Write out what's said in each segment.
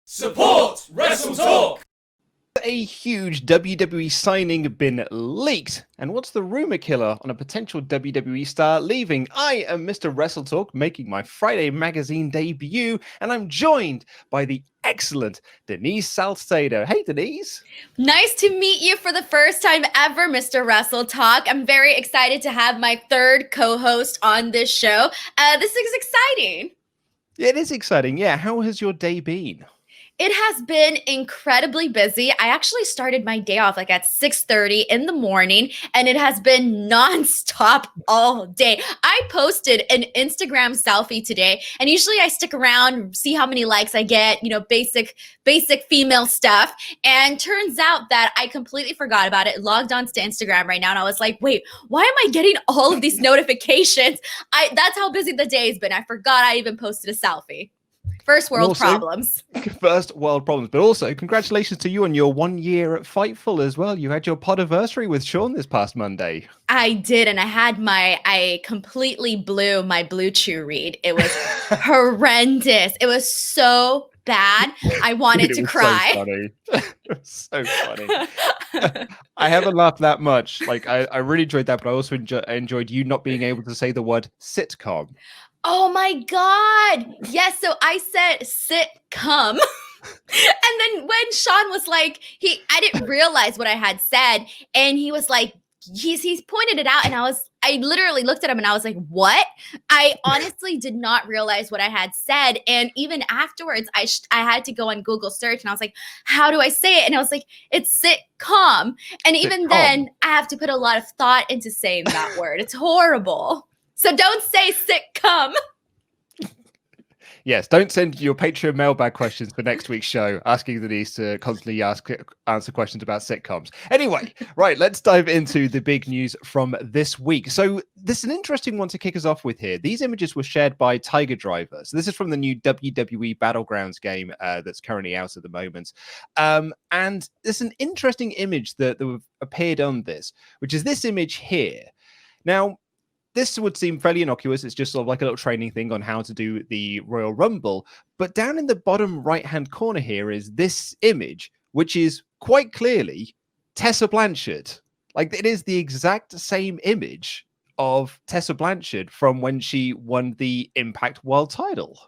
Support WrestleTalk! A huge WWE signing been leaked, and what's the rumor killer on a potential WWE star leaving? I am Mr. WrestleTalk, making my Friday magazine debut, and I'm joined by the excellent Denise Salcedo. Hey, Denise. Nice to meet you for the first time ever, Mr. WrestleTalk. I'm very excited to have my third co-host on this show. This is exciting. It is exciting. Yeah, how has your day been? It has been incredibly busy. I actually started my day off like at 6:30 in the morning, and it has been nonstop all day. I posted an Instagram selfie today, and usually I stick around, see how many likes I get, basic female stuff. And turns out that I completely forgot about it, logged on to Instagram right now, and I was like, wait, why am I getting all of these notifications? That's how busy the day's been. I forgot I even posted a selfie. First world problems. First world problems. But also, congratulations to you on your 1 year at Fightful as well. You had your podiversary with Sean this past Monday. I did, and I completely blew my Blue Chew read. It was horrendous. It was so bad. I wanted to cry. So funny. It was so funny. I haven't laughed that much. Like, I really enjoyed that, but I also enjoyed you not being able to say the word sitcom. Oh my God. Yes. So I said sitcom. And then when Sean was like, I didn't realize what I had said. And he was like, he's pointed it out. And I literally looked at him and I was like, what? I honestly did not realize what I had said. And even afterwards, I had to go on Google search and I was like, how do I say it? And I was like, it's sitcom. And even then I have to put a lot of thought into saying that word. It's horrible. So don't say sitcom. Yes, don't send your Patreon mailbag questions for next week's show, asking Denise to constantly answer questions about sitcoms. Anyway, right, let's dive into the big news from this week. So this is an interesting one to kick us off with here. These images were shared by Tiger Driver. So this is from the new WWE Battlegrounds game that's currently out at the moment. And there's an interesting image that appeared on this, which is this image here. Now, this would seem fairly innocuous. It's just sort of like a little training thing on how to do the Royal Rumble. But down in the bottom right-hand corner here is this image, which is quite clearly Tessa Blanchard. Like, it is the exact same image of Tessa Blanchard from when she won the Impact World title.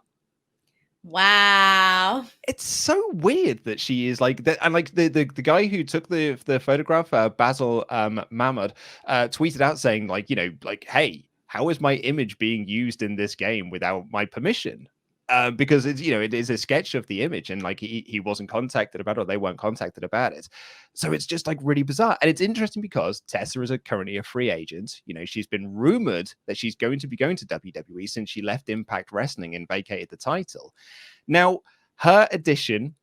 Wow. It's so weird that she is like that. And like the guy who took the photograph, Basil Mahmoud, tweeted out saying like, hey, how is my image being used in this game without my permission? Because it's, it is a sketch of the image and like he wasn't contacted about it, or they weren't contacted about it. So it's just like really bizarre. And it's interesting because Tessa is currently a free agent. She's been rumored that she's going to be going to WWE since she left Impact Wrestling and vacated the title. Now, her addition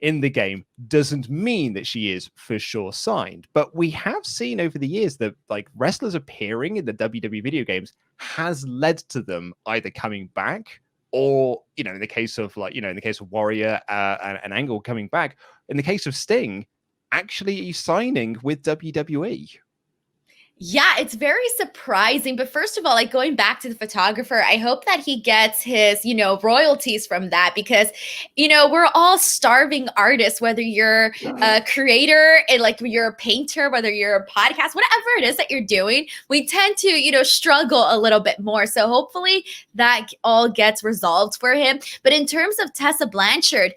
in the game doesn't mean that she is for sure signed, but we have seen over the years that like wrestlers appearing in the WWE video games has led to them either coming back, or, in the case of Warrior and Angle coming back, in the case of Sting, actually signing with WWE. Yeah, it's very surprising. But first of all, like going back to the photographer, I hope that he gets his, royalties from that because, we're all starving artists, whether you're a creator and like you're a painter, whether you're a podcast, whatever it is that you're doing, we tend to, struggle a little bit more. So hopefully that all gets resolved for him. But in terms of Tessa Blanchard,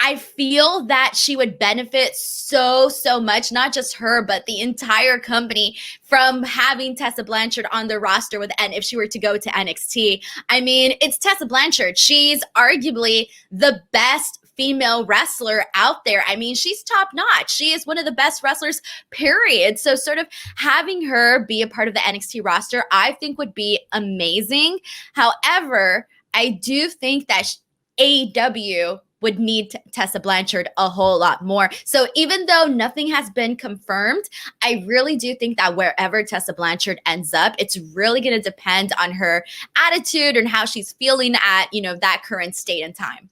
I feel that she would benefit so much, not just her, but the entire company from having Tessa Blanchard on the roster if she were to go to NXT. It's Tessa Blanchard. She's arguably the best female wrestler out there. She's top notch. She is one of the best wrestlers, period. So sort of having her be a part of the NXT roster, I think would be amazing. However, I do think that AEW would need Tessa Blanchard a whole lot more. So even though nothing has been confirmed, I really do think that wherever Tessa Blanchard ends up, it's really going to depend on her attitude and how she's feeling at, that current state and time.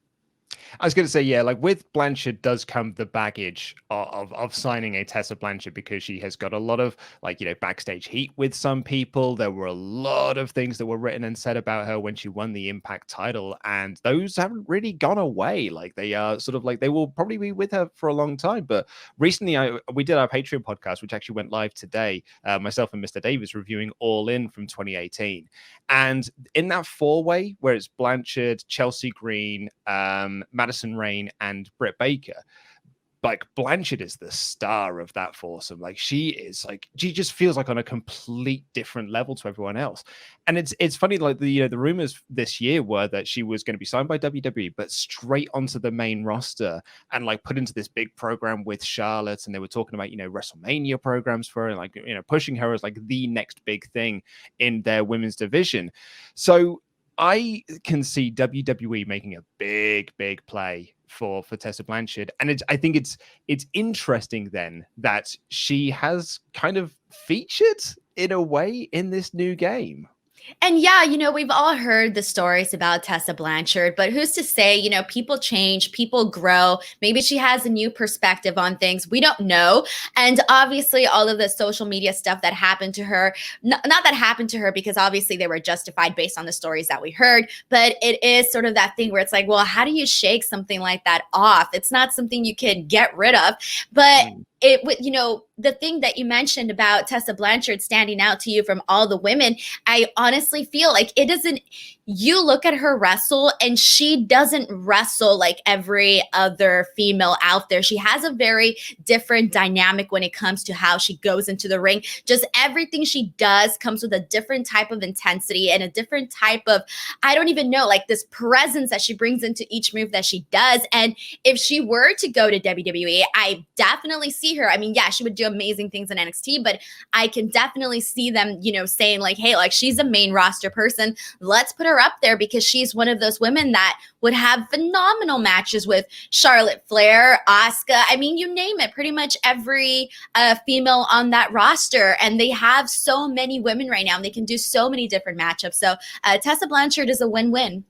I was going to say, yeah, like with Blanchard does come the baggage of signing a Tessa Blanchard, because she has got a lot of like, backstage heat with some people. There were a lot of things that were written and said about her when she won the Impact title, and those haven't really gone away. Like they are sort of like, they will probably be with her for a long time. But recently we did our Patreon podcast, which actually went live today, myself and Mr. Davis reviewing All In from 2018. And in that four-way where it's Blanchard, Chelsea Green, Madison Rayne, and Britt Baker, like Blanchard is the star of that foursome. Like she just feels like on a complete different level to everyone else. And it's funny, like the rumors this year were that she was going to be signed by WWE, but straight onto the main roster and like put into this big program with Charlotte. And they were talking about, WrestleMania programs for her, and like, pushing her as like the next big thing in their women's division. So I can see WWE making a big play for Tessa Blanchard, and I think it's interesting then that she has kind of featured in a way in this new game. And yeah, we've all heard the stories about Tessa Blanchard, but who's to say, people change, people grow. Maybe she has a new perspective on things. We don't know. And obviously all of the social media stuff that happened to her, not that happened to her because obviously they were justified based on the stories that we heard, but it is sort of that thing where it's like, well, how do you shake something like that off? It's not something you can get rid of, but the thing that you mentioned about Tessa Blanchard standing out to you from all the women, I honestly feel like it doesn't, you look at her wrestle and she doesn't wrestle like every other female out there. She has a very different dynamic when it comes to how she goes into the ring. Just everything she does comes with a different type of intensity and a different type of, I don't even know, like this presence that she brings into each move that she does. And if she were to go to WWE, I definitely see her. I mean, yeah, she would do amazing things in NXT, but I can definitely see them, saying like, hey, like she's a main roster person. Let's put her up there because she's one of those women that would have phenomenal matches with Charlotte Flair, Asuka. I mean, you name it, pretty much every female on that roster. And they have so many women right now and they can do so many different matchups. So Tessa Blanchard is a win-win.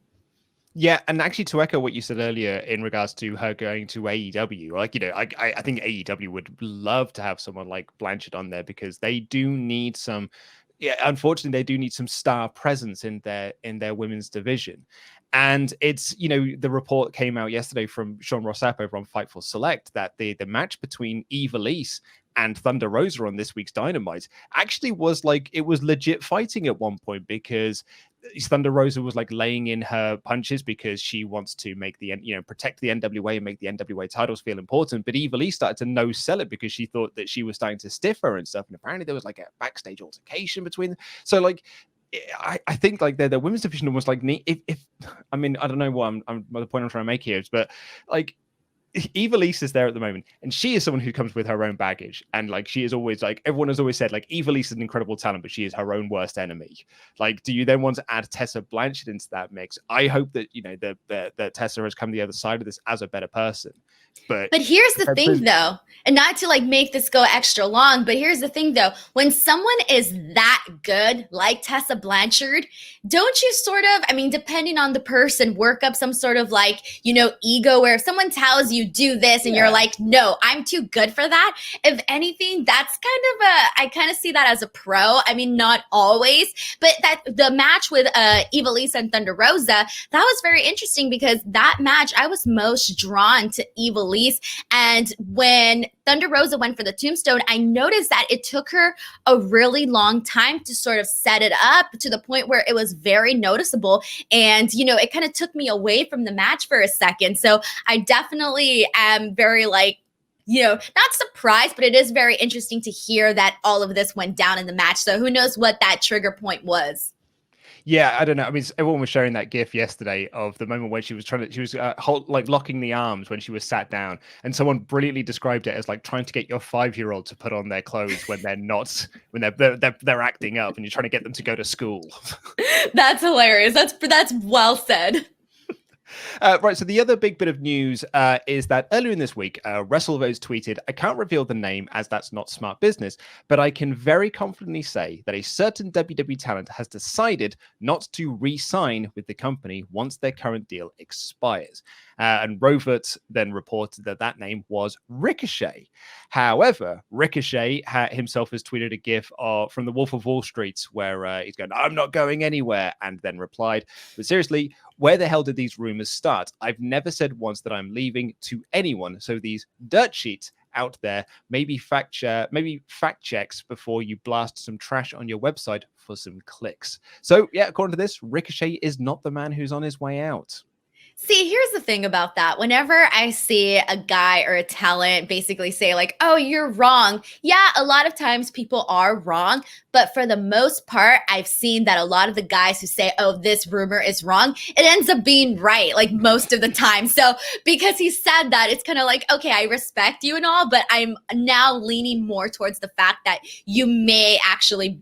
Yeah, and actually to echo what you said earlier in regards to her going to AEW, like, I think AEW would love to have someone like Blanchard on there because they do need some, unfortunately, they do need some star presence in their women's division. And it's, the report came out yesterday from Sean Rossap over on Fightful Select that the match between Eva Lise and Thunder Rosa on this week's Dynamite actually was like, it was legit fighting at one point, because Thunder Rosa was like laying in her punches because she wants to make protect the NWA and make the NWA titles feel important. But Eva Lee started to no sell it because she thought that she was starting to stiff her and stuff. And apparently there was like a backstage altercation between them. So like, I think like the women's division almost like if I mean, I don't know what the point I'm trying to make here is, but like, Eva Lise is there at the moment, and she is someone who comes with her own baggage. And like, she is always like, everyone has always said, like, Eva Lise is an incredible talent, but she is her own worst enemy. Like, do you then want to add Tessa Blanchard into that mix? I hope that, that Tessa has come the other side of this as a better person. But here's the thing, though, and not to like make this go extra long, but here's the thing, though. When someone is that good, like Tessa Blanchard, don't you sort of, I mean, depending on the person, work up some sort of like, ego where if someone tells you do this and you're like, no, I'm too good for that. If anything, that's I kind of see that as a pro. I mean, not always, but that the match with Eva Lise and Thunder Rosa, that was very interesting because that match, I was most drawn to Eva Lise. And when Thunder Rosa went for the tombstone, I noticed that it took her a really long time to sort of set it up to the point where it was very noticeable. And, it kind of took me away from the match for a second. So I definitely am very not surprised, but it is very interesting to hear that all of this went down in the match. So who knows what that trigger point was. Yeah, I don't know. I mean, everyone was sharing that GIF yesterday of the moment when she was locking the arms when she was sat down, and someone brilliantly described it as like trying to get your 5-year-old to put on their clothes when they're not, when they're acting up, and you're trying to get them to go to school. That's hilarious. That's well said. Right, so the other big bit of news is that earlier in this week, WrestleVotes tweeted, I can't reveal the name as that's not smart business, but I can very confidently say that a certain WWE talent has decided not to re-sign with the company once their current deal expires. And Rovert then reported that name was Ricochet. However, Ricochet himself has tweeted a gif from the Wolf of Wall Street where he's going, "I'm not going anywhere," and then replied, "But seriously, where the hell did these rumors start? I've never said once that I'm leaving to anyone. So these dirt sheets out there, maybe fact checks before you blast some trash on your website for some clicks." So yeah, according to this, Ricochet is not the man who's on his way out. See, here's the thing about that. Whenever I see a guy or a talent basically say like, "Oh, you're wrong." Yeah, a lot of times people are wrong. But for the most part, I've seen that a lot of the guys who say, "Oh, this rumor is wrong," it ends up being right, like most of the time. So because he said that, it's kind of like, okay, I respect you and all, but I'm now leaning more towards the fact that you may actually,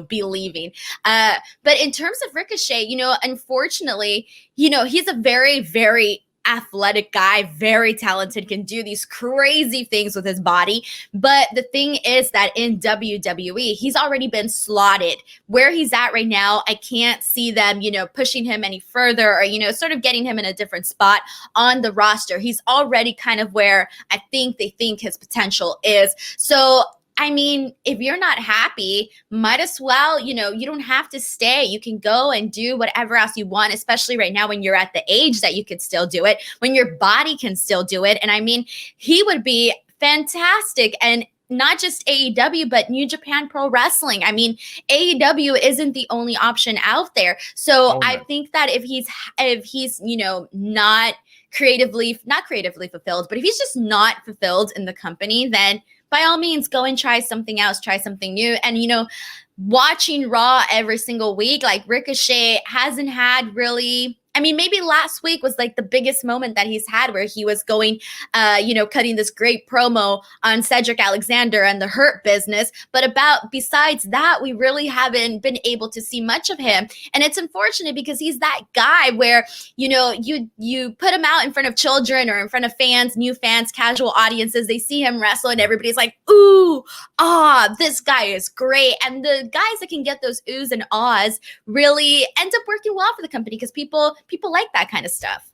be leaving. But in terms of Ricochet, unfortunately, he's a very, very athletic guy, very talented, can do these crazy things with his body. But the thing is that in WWE, he's already been slotted. Where he's at right now, I can't see them, pushing him any further or, sort of getting him in a different spot on the roster. He's already kind of where I think they think his potential is. So I mean, if you're not happy, might as well, you don't have to stay. You can go and do whatever else you want, especially right now when you're at the age that you could still do it, when your body can still do it. And I mean, he would be fantastic. And not just AEW, but New Japan Pro Wrestling. I mean, AEW isn't the only option out there. So I think that if he's, not creatively fulfilled, but if he's just not fulfilled in the company, then by all means, go and try something else, try something new. And, watching Raw every single week, like Ricochet hasn't had really, maybe last week was like the biggest moment that he's had where he was going, cutting this great promo on Cedric Alexander and the Hurt Business. But besides that, we really haven't been able to see much of him. And it's unfortunate because he's that guy where, you put him out in front of children or in front of fans, new fans, casual audiences, they see him wrestle and everybody's like, "Ooh, this guy is great." And the guys that can get those oohs and ahs really end up working well for the company because people like that kind of stuff.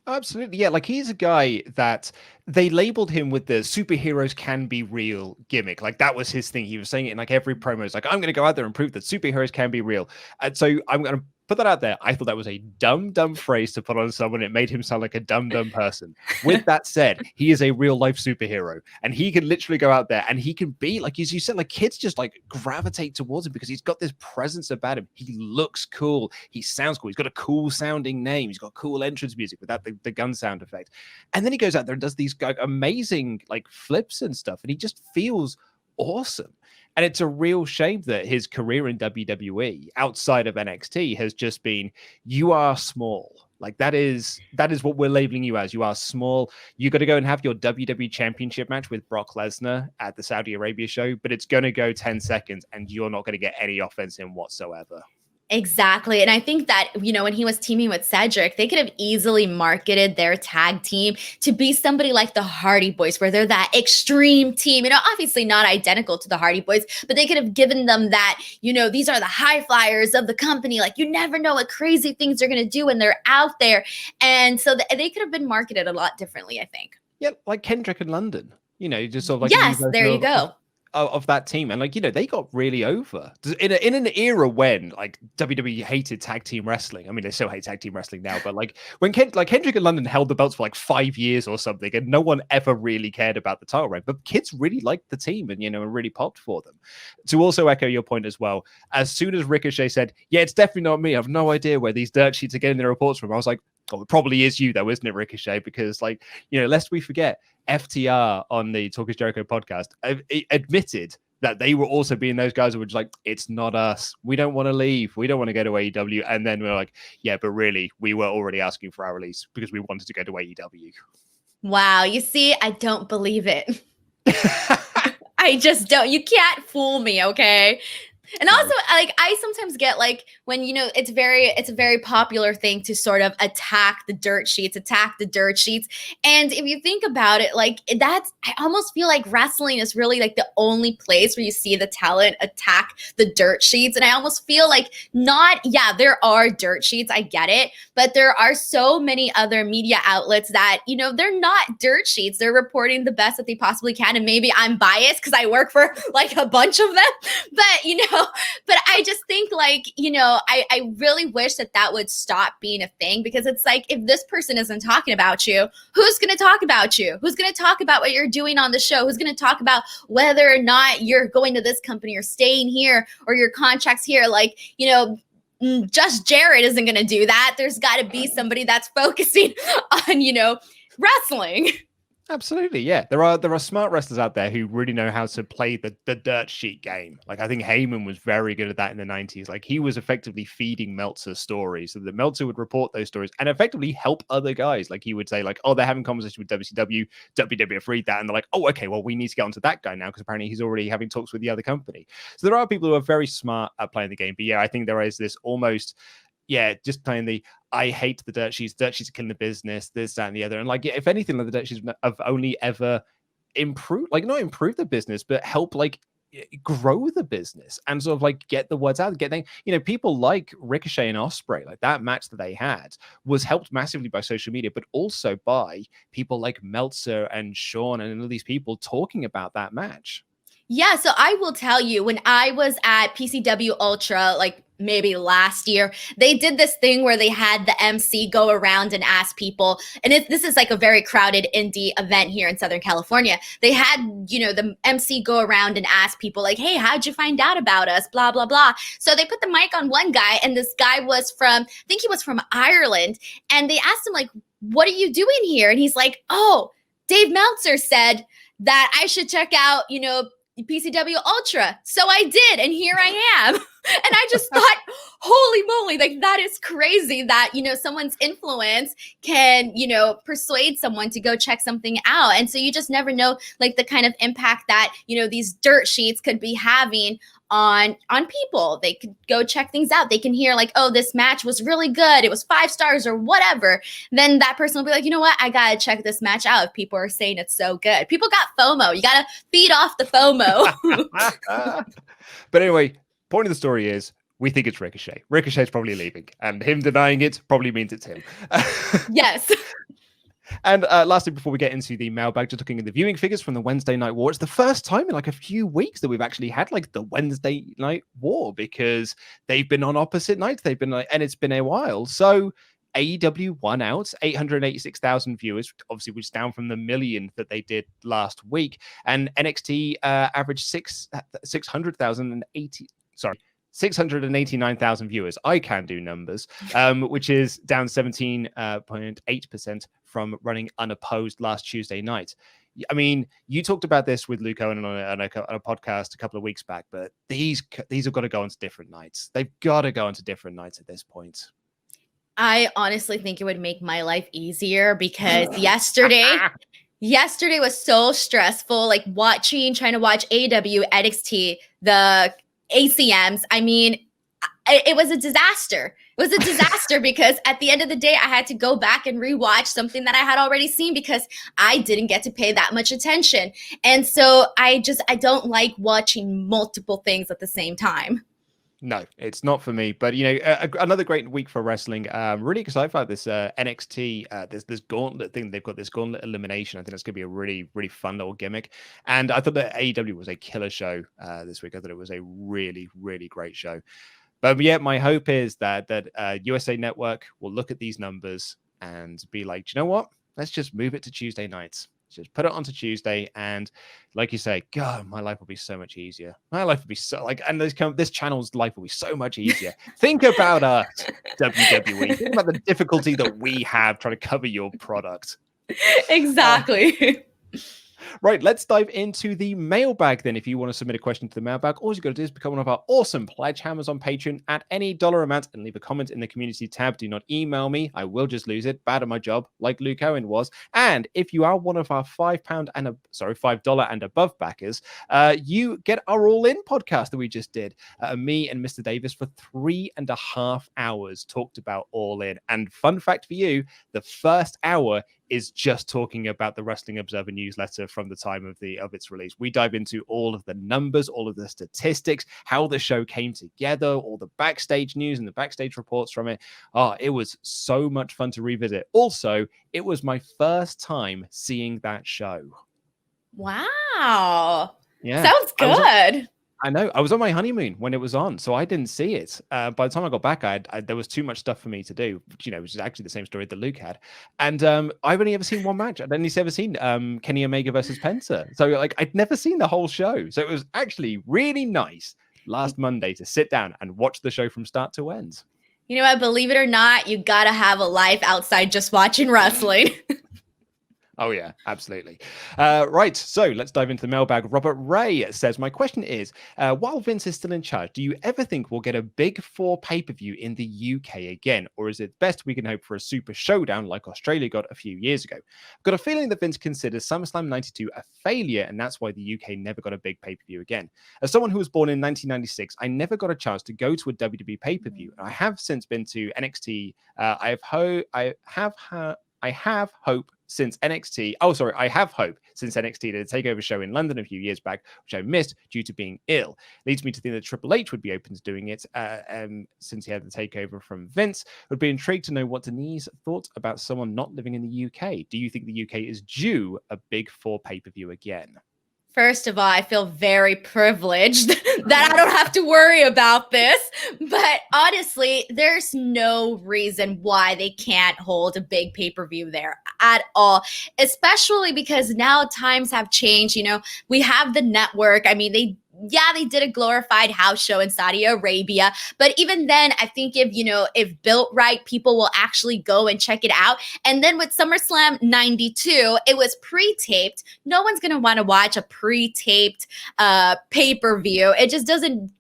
Absolutely. Yeah. Like he's a guy that they labeled him with the superheroes can be real gimmick. Like that was his thing. He was saying it in like every promo. It's like, I'm going to go out there and prove that superheroes can be real. And so I'm going to put that out there. I thought that was a dumb phrase to put on someone. It made him sound like a dumb person. With that said, he is a real life superhero and he can literally go out there and he can be like, as you said, like kids just like gravitate towards him because he's got this presence about him. He looks cool. He sounds cool. He's got a cool sounding name. He's got cool entrance music without the gun sound effect. And then he goes out there and does these amazing like flips and stuff. And he just feels awesome. And it's a real shame that his career in WWE outside of NXT has just been, you are small. Like that is what we're labeling you as. You are small. You got to go and have your WWE Championship match with Brock Lesnar at the Saudi Arabia show, but it's going to go 10 seconds and you're not going to get any offense in whatsoever. Exactly. And I think that, when he was teaming with Cedric, they could have easily marketed their tag team to be somebody like the Hardy Boys, where they're that extreme team, obviously not identical to the Hardy Boys, but they could have given them that, these are the high flyers of the company. Like you never know what crazy things they're going to do when they're out there. And so they could have been marketed a lot differently, I think. Yeah. Like Kendrick and London, just sort of like, yes, there you go. Of that team. And like, they got really over in an era when like WWE hated tag team wrestling. I mean, they still hate tag team wrestling now, but like when Kendrick and London held the belts for like 5 years or something and no one ever really cared about the title reign, but kids really liked the team and, and really popped for them. To also echo your point as well, as soon as Ricochet said, yeah, it's definitely not me. I have no idea where these dirt sheets are getting their reports from. I was like, oh, it probably is you though, isn't it, Ricochet? Because like, lest we forget, FTR on the Talk is Jericho podcast admitted that they were also being those guys who were just like, it's not us. We don't want to leave. We don't want to go to AEW. And then we're like, yeah, but really, we were already asking for our release because we wanted to go to AEW. Wow. You see, I don't believe it. I just don't. You can't fool me, okay? And also, like, I sometimes get like when, it's a very popular thing to sort of attack the dirt sheets. And if you think about it, like I almost feel like wrestling is really like the only place where you see the talent attack the dirt sheets. And I almost feel like there are dirt sheets. I get it. But there are so many other media outlets that, they're not dirt sheets. They're reporting the best that they possibly can. And maybe I'm biased because I work for like a bunch of them. But I just think like, I really wish that would stop being a thing, because it's like, if this person isn't talking about you, who's going to talk about you? Who's going to talk about what you're doing on the show? Who's going to talk about whether or not you're going to this company or staying here or your contract's here? Like, just Jared isn't going to do that. There's got to be somebody that's focusing on, wrestling. Absolutely, yeah. There are smart wrestlers out there who really know how to play the dirt sheet game. Like, I think Heyman was very good at that in the 90s. Like, he was effectively feeding Meltzer stories, so that Meltzer would report those stories and effectively help other guys. Like, he would say, like, oh, they're having conversation with WCW, WWF read that, and they're like, oh, okay, well, we need to get onto that guy now because apparently he's already having talks with the other company. So there are people who are very smart at playing the game. But yeah, I think there is this almost, just playing the I hate the dirt sheets are killing the business, this, that, and the other. And like, if anything, like the dirt sheets have only ever improved, like not improve the business, but help like grow the business and sort of like get the words out, people like Ricochet and Ospreay, like that match that they had was helped massively by social media, but also by people like Meltzer and Sean and all these people talking about that match. Yeah, so I will tell you, when I was at PCW Ultra, like maybe last year, they did this thing where they had the MC go around and ask people, and this is like a very crowded indie event here in Southern California. They had, the MC go around and ask people like, hey, how'd you find out about us? Blah, blah, blah. So they put the mic on one guy, and this guy was I think he was from Ireland, and they asked him like, what are you doing here? And he's like, oh, Dave Meltzer said that I should check out, PCW Ultra. So I did, and here I am. And I just thought, holy moly, like that is crazy that, someone's influence can, persuade someone to go check something out. And so you just never know like the kind of impact that, these dirt sheets could be having on people. They could go check things out. They can hear like, oh, this match was really good. It was 5 stars or whatever. Then that person will be like, you know what? I got to check this match out if people are saying it's so good. People got FOMO. You got to feed off the FOMO. But anyway, point of the story is we think it's Ricochet. Ricochet's probably leaving, and him denying it probably means it's him. Yes. And lastly, before we get into the mailbag, just looking at the viewing figures from the Wednesday Night War. It's the first time in like a few weeks that we've actually had like the Wednesday Night War, because they've been on opposite nights. They've been like, and it's been a while. So AEW won out, 886,000 viewers, obviously, which is down from the million that they did last week. And NXT averaged 689,000 viewers. I can do numbers, which is down 17.8% from running unopposed last Tuesday night. I mean, you talked about this with Luke Owen on a podcast a couple of weeks back, but these have got to go onto different nights. They've got to go onto different nights at this point. I honestly think it would make my life easier, because yesterday was so stressful, like trying to watch AEW, NXT, the ACMs. I mean, it was a disaster. It was a disaster because at the end of the day, I had to go back and rewatch something that I had already seen because I didn't get to pay that much attention. And so I don't like watching multiple things at the same time. No, it's not for me. But, another great week for wrestling. Really excited about this NXT, this gauntlet thing. They've got this gauntlet elimination. I think that's going to be a really, really fun little gimmick. And I thought that AEW was a killer show this week. I thought it was a really, really great show. But yeah, my hope is that USA Network will look at these numbers and be like, do you know what? Let's just move it to Tuesday nights. Just put it onto Tuesday, and like you say, God, my life will be so much easier. My life will be so and this channel's life will be so much easier. Think about us, WWE. Think about the difficulty that we have trying to cover your product. Exactly. Right, let's dive into the mailbag then. If you want to submit a question to the mailbag, all you got to do is become one of our awesome pledge hammers on Patreon at any dollar amount and leave a comment in the community tab. Do not email me. I will just lose it. Bad at my job, like Luke Owen was. And if you are one of our $5 and above backers, you get our All In podcast that we just did. Me and Mr. Davis for 3.5 hours talked about All In. And fun fact for you, the first hour is just talking about the Wrestling Observer newsletter from the time of its release. We dive into all of the numbers, all of the statistics, how the show came together, all the backstage news and the backstage reports from it. Oh, it was so much fun to revisit. Also, it was my first time seeing that show. Wow. Yeah. Sounds good. I know. I was on my honeymoon when it was on, so I didn't see it. By the time I got back, there was too much stuff for me to do, which is actually the same story that Luke had. And I've only ever seen one match. I'd only ever seen Kenny Omega versus Penta. So like I'd never seen the whole show. So it was actually really nice last Monday to sit down and watch the show from start to end. You know what? Believe it or not, you got to have a life outside just watching wrestling. Oh, yeah, absolutely. Right, so let's dive into the mailbag. Robert Ray says, my question is, while Vince is still in charge, do you ever think we'll get a Big Four pay-per-view in the UK again? Or is it best we can hope for a super showdown like Australia got a few years ago? I've got a feeling that Vince considers SummerSlam 92 a failure, and that's why the UK never got a big pay-per-view again. As someone who was born in 1996, I never got a chance to go to a WWE pay-per-view. I have since been to NXT. I have hope since NXT. Oh, sorry. I have hope since NXT did a takeover show in London a few years back, which I missed due to being ill. Leads me to think that Triple H would be open to doing it since he had the takeover from Vince. Would be intrigued to know what Denise thought about someone not living in the UK. Do you think the UK is due a Big Four pay-per-view again? First of all, I feel very privileged that I don't have to worry about this. But honestly, there's no reason why they can't hold a big pay-per-view there at all, especially because now times have changed. We have the network. I mean, they did a glorified house show in Saudi Arabia, but even then, I think if built right, people will actually go and check it out. And then with SummerSlam 92, it was pre-taped. No one's gonna want to watch a pre-taped pay-per-view. It just doesn't,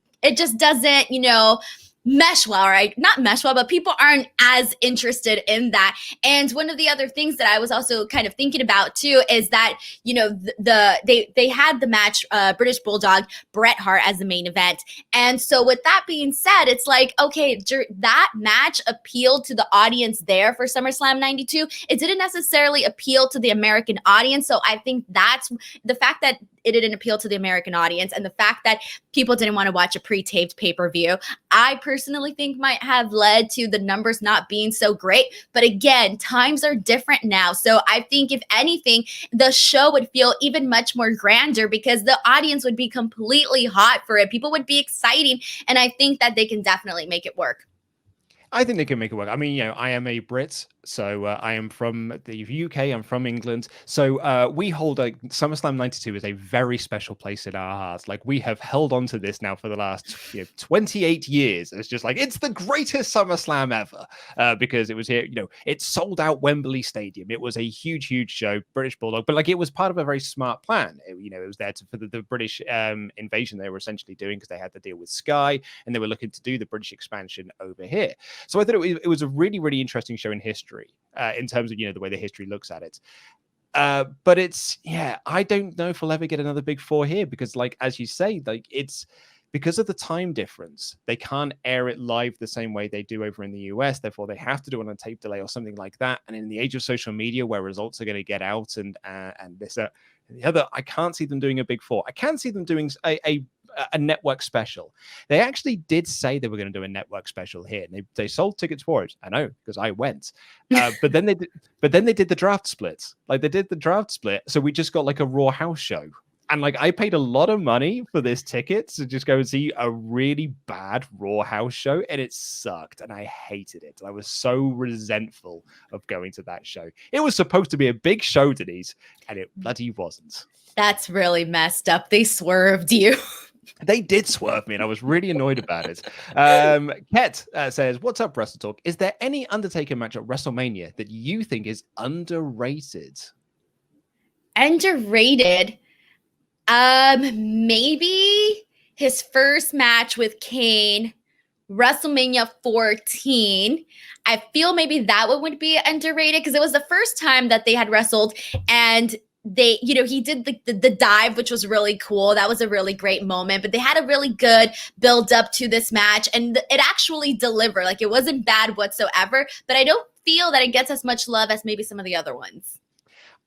mesh well, right? Not mesh well, but people aren't as interested in that. And one of the other things that I was also kind of thinking about too is that they had the match British Bulldog Bret Hart as the main event, and so with that being said, it's like, okay, that match appealed to the audience there for SummerSlam 92. It didn't necessarily appeal to the American audience, so I think that's the fact that it didn't appeal to the American audience, and the fact that people didn't want to watch a pre-taped pay-per-view, I personally think might have led to the numbers not being so great. But again, times are different now. So I think if anything, the show would feel even much more grander because the audience would be completely hot for it. People would be exciting. And I think that they can definitely make it work. I think they can make it work. I mean, I am a Brit, so I am from the UK. I'm from England. So we hold SummerSlam 92 is a very special place in our hearts. Like, we have held on to this now for the last 28 years. It's just like, it's the greatest SummerSlam ever because it was here, it sold out Wembley Stadium. It was a huge, huge show, British Bulldog, but it was part of a very smart plan. It was there for the British invasion they were essentially doing because they had the deal with Sky and they were looking to do the British expansion over here. So I thought it was a really, really interesting show in history in terms of, the way the history looks at it. But I don't know if we'll ever get another Big Four here because, as you say, it's because of the time difference. They can't air it live the same way they do over in the US. Therefore, they have to do it on a tape delay or something like that. And in the age of social media where results are going to get out and this, and the other, I can't see them doing a Big Four. I can see them doing a network special. They actually did say they were going to do a network special here. They sold tickets for it. I know because I went. But then they did the draft splits. They did the draft split. So we just got a Raw house show. And I paid a lot of money for this ticket to just go and see a really bad Raw house show, and it sucked, and I hated it. I was so resentful of going to that show. It was supposed to be a big show, Denise, and it bloody wasn't. That's really messed up. They swerved you. They did swerve me, and I was really annoyed about it. Ket says, what's up, WrestleTalk? Is there any Undertaker match at WrestleMania that you think is underrated? Underrated. Maybe his first match with Kane, WrestleMania 14. I feel maybe that one would be underrated because it was the first time that they had wrestled, and they, he did the dive, which was really cool. That was a really great moment, but they had a really good build up to this match, and it actually delivered. Like, it wasn't bad whatsoever, but I don't feel that it gets as much love as maybe some of the other ones.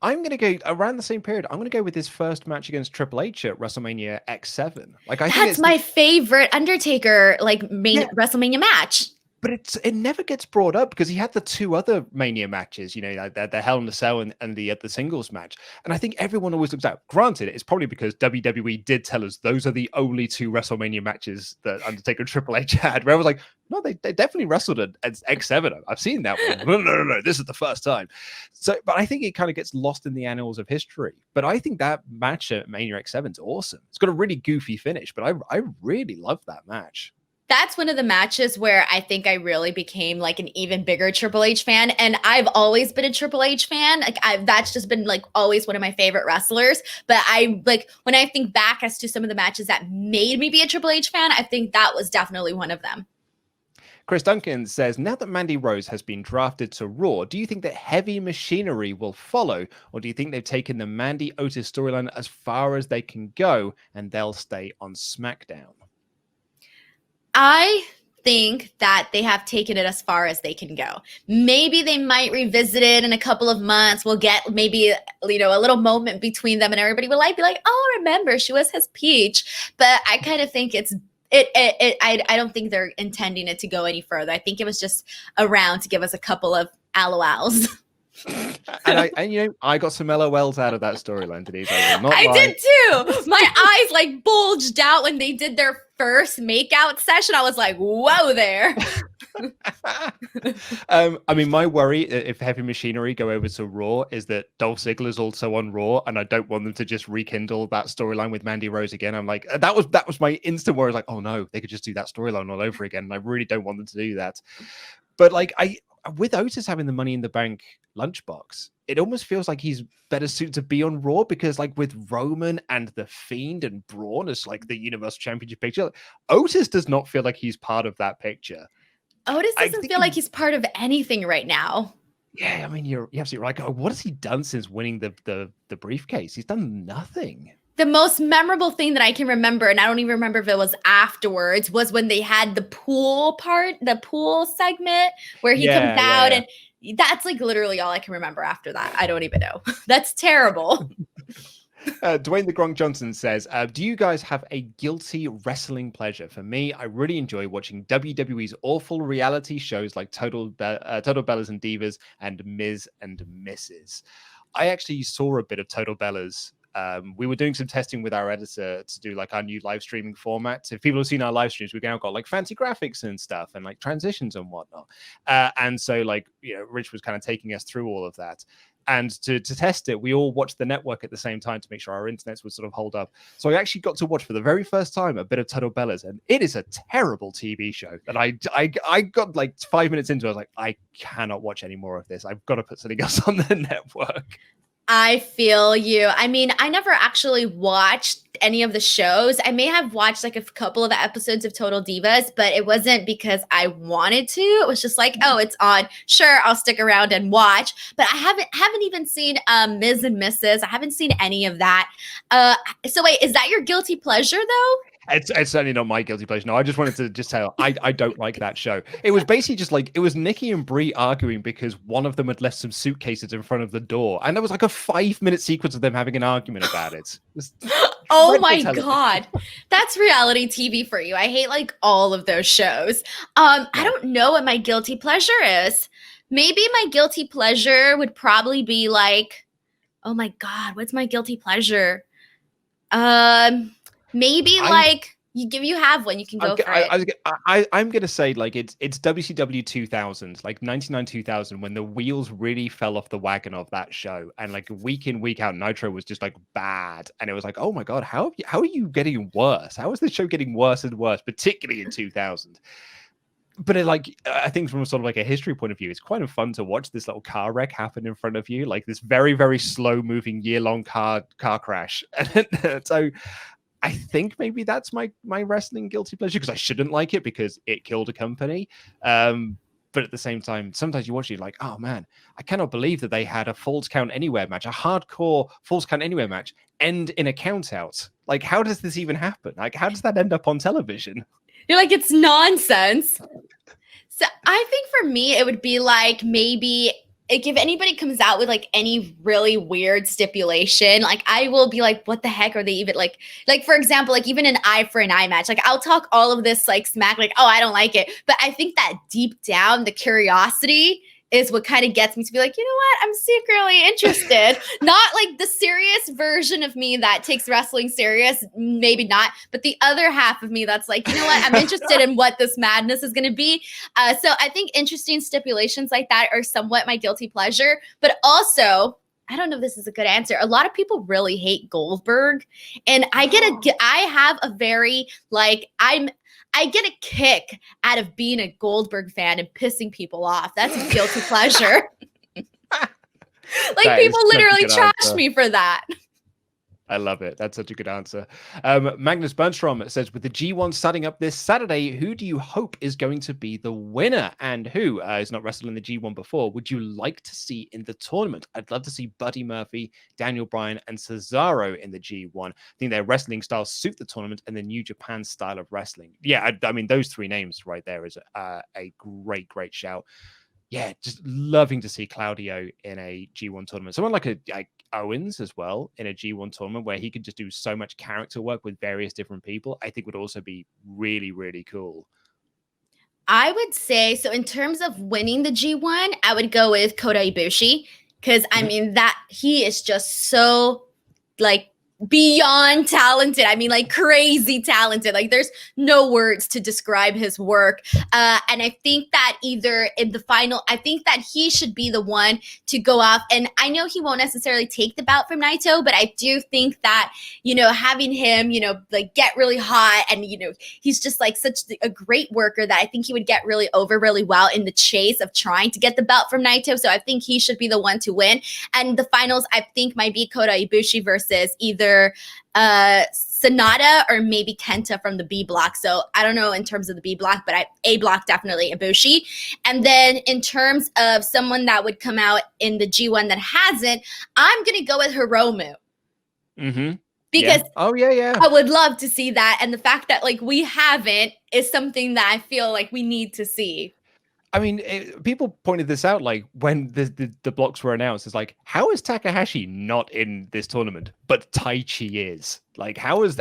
I'm going to go around the same period. I'm going to go with his first match against Triple H at WrestleMania X7. Like, I think That's my favorite Undertaker WrestleMania match. But it never gets brought up because he had the two other Mania matches, the Hell in a Cell and the singles match. And I think everyone always looks out. Granted, it's probably because WWE did tell us those are the only two WrestleMania matches that Undertaker and Triple H had. Where I was like, no, they definitely wrestled at X7. I've seen that one. No, this is the first time. So, but I think it kind of gets lost in the annals of history. But I think that match at Mania X7 is awesome. It's got a really goofy finish, but I really love that match. That's one of the matches where I think I really became like an even bigger Triple H fan. And I've always been a Triple H fan. Like, that's just been like always one of my favorite wrestlers. But when I think back as to some of the matches that made me be a Triple H fan, I think that was definitely one of them. Chris Duncan says, now that Mandy Rose has been drafted to Raw, do you think that Heavy Machinery will follow? Or do you think they've taken the Mandy Otis storyline as far as they can go and they'll stay on SmackDown? I think that they have taken it as far as they can go. Maybe they might revisit it in a couple of months. We'll get maybe, a little moment between them and everybody will be like, oh, remember, she was his Peach. But I kind of think I don't think they're intending it to go any further. I think it was just around to give us a couple of LOLs. And I got some LOLs out of that storyline, Denise. I did too. My eyes bulged out when they did their first makeout session. I was like, whoa there. My worry if Heavy Machinery go over to Raw is that Dolph Ziggler's also on Raw, and I don't want them to just rekindle that storyline with Mandy Rose again. I'm like, that was my instant worry. I was like, oh no, they could just do that storyline all over again, and I really don't want them to do that. But with Otis having the Money in the Bank lunchbox, it almost feels like he's better suited to be on Raw because, with Roman and The Fiend and Braun as the Universal Championship picture, Otis does not feel like he's part of that picture. Otis doesn't feel like he's part of anything right now. Yeah, you're absolutely right. What has he done since winning the briefcase? He's done nothing. The most memorable thing that I can remember, and I don't even remember if it was afterwards, was when they had the pool segment where he comes out, and that's literally all I can remember after that. I don't even know. That's terrible. Dwayne the Gronk Johnson says, do you guys have a guilty wrestling pleasure? For me, I really enjoy watching WWE's awful reality shows like Total Bellas and Divas and Ms. and Mrs. I actually saw a bit of Total Bellas. We were doing some testing with our editor to do our new live streaming format. If people have seen our live streams, we've now got fancy graphics and stuff and transitions and whatnot. And so Rich was kind of taking us through all of that. And to test it, we all watched the network at the same time to make sure our internets would sort of hold up. So I actually got to watch for the very first time a bit of Total Bellas, and it is a terrible TV show. And I got 5 minutes into it, I was like, I cannot watch any more of this. I've got to put something else on the network. I feel you. I never actually watched any of the shows. I may have watched a couple of the episodes of Total Divas, but it wasn't because I wanted to. It was just oh, it's on. Sure, I'll stick around and watch. But I haven't even seen Ms. and Mrs. I haven't seen any of that. So wait, is that your guilty pleasure though? It's certainly not my guilty pleasure. No, I just wanted to tell I don't like that show. It was basically just it was Nikki and Brie arguing because one of them had left some suitcases in front of the door, and there was a 5-minute sequence of them having an argument about it. Oh my God, that's reality TV for you. I hate all of those shows. I don't know what my guilty pleasure is. Maybe my guilty pleasure would probably be oh my God, what's my guilty pleasure? Maybe you have one, you can go for it. I'm gonna say it's WCW 2000, 99 2000, when the wheels really fell off the wagon of that show, and week in week out Nitro was just bad, and it was oh my God, how are you getting worse? How is this show getting worse and worse, particularly in 2000? but I think from sort of like a history point of view, it's quite fun to watch this little car wreck happen in front of you, like this very, very slow moving year-long car crash. So I think maybe that's my wrestling guilty pleasure, because I shouldn't like it because it killed a company. But at the same time, sometimes you watch it like, oh man, I cannot believe that they had a Falls Count Anywhere match, a hardcore Falls Count Anywhere match, end in a count out. Like, how does this even happen? Like, how does that end up on television? You're like, it's nonsense. So I think for me, it would be like maybe like if anybody comes out with like any really weird stipulation, like I will be like, what the heck are they even like for example, like even an eye for an eye match, like I'll talk all of this like smack, like, oh, I don't like it. But I think that deep down, the curiosity is what kind of gets me to be like, you know what? I'm secretly interested. Not like the serious version of me that takes wrestling serious, maybe not, but the other half of me that's like, you know what? I'm interested in what this madness is going to be. So I think interesting stipulations like that are somewhat my guilty pleasure, but also, I don't know if this is a good answer. A lot of people really hate Goldberg, and I have a very like I get a kick out of being a Goldberg fan and pissing people off. That's a guilty pleasure. Like people literally trash me for that. I love it. That's such a good answer. Magnus Bernstrom says, with the G1 starting up this Saturday, who do you hope is going to be the winner? And who has not wrestled in the G1 before would you like to see in the tournament? I'd love to see Buddy Murphy, Daniel Bryan, and Cesaro in the G1. I think their wrestling styles suit the tournament and the New Japan style of wrestling. Yeah, I mean, those three names right there is a great, great shout. Yeah, just loving to see Claudio in a G1 tournament. Someone like Owens as well in a G1 tournament where he could just do so much character work with various different people, I think would also be really, really cool. I would say, so in terms of winning the G1, I would go with Kota Ibushi, because I mean that he is just so like beyond talented. I mean, like crazy talented. Like there's no words to describe his work. And I think that either in the final, I think that he should be the one to go off. And I know he won't necessarily take the bout from Naito, but I do think that, you know, having him, you know, like get really hot and, you know, he's just like such a great worker that I think he would get really over really well in the chase of trying to get the belt from Naito. So I think he should be the one to win. And the finals, I think, might be Kota Ibushi versus either Sonata or maybe Kenta from the B block. So I don't know in terms of the B block, but A block definitely Ibushi. And then in terms of someone that would come out in the G1 that hasn't, I'm gonna go with Hiromu. Mm-hmm. Because I would love to see that. And the fact that like we haven't is something that I feel like we need to see. I mean, people pointed this out, like when the blocks were announced, it's like, how is Takahashi not in this tournament, but Taichi is? Like, how has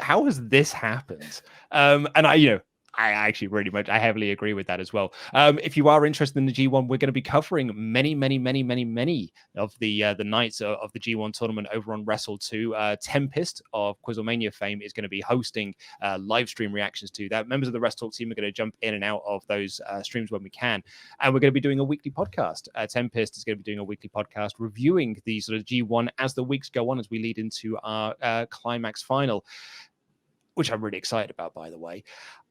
this happened? And I actually I heavily agree with that as well. If you are interested in the G1, we're going to be covering many of the nights of the G1 tournament over on Wrestle2. Tempest of Quizlemania fame is going to be hosting live stream reactions to that. Members of the WrestleTalk team are going to jump in and out of those streams when we can. And we're going to be doing a weekly podcast. Tempest is going to be doing a weekly podcast reviewing the sort of G1 as the weeks go on, as we lead into our climax final, which I'm really excited about, by the way.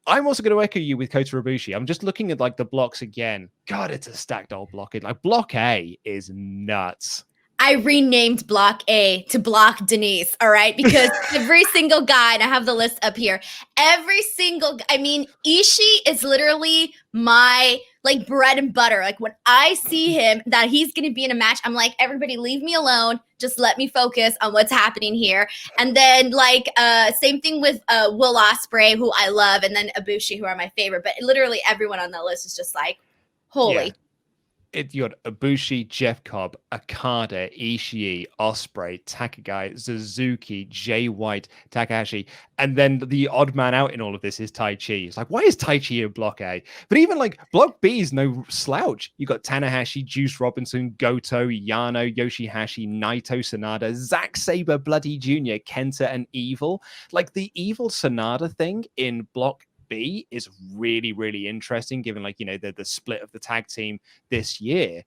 I'm also going to echo you with Kota Ibushi. I'm just looking at like the blocks again. God, it's a stacked old block. Like Block A is nuts. I renamed Block A to Block Denise, all right? Because every single guy, and I have the list up here, Ishii is literally my like bread and butter. Like when I see him that he's going to be in a match, I'm like, everybody leave me alone. Just let me focus on what's happening here. And then like same thing with Will Ospreay, who I love, and then Ibushi, who are my favorite. But literally everyone on that list is just like, holy. Yeah. You got Ibushi, Jeff Cobb, Okada, Ishii, Ospreay, Takagai, Suzuki, Jay White, Takahashi, and then the odd man out in all of this is Taichi. It's like, why is Taichi in Block A? But even like Block B is no slouch. You got Tanahashi, Juice Robinson, Goto, Yano, Yoshihashi, Naito, Sonata, Zack Sabre, Bloody Jr., Kenta, and Evil. Like the Evil Sonata thing in Block B is really, really interesting, given like, you know, the split of the tag team this year.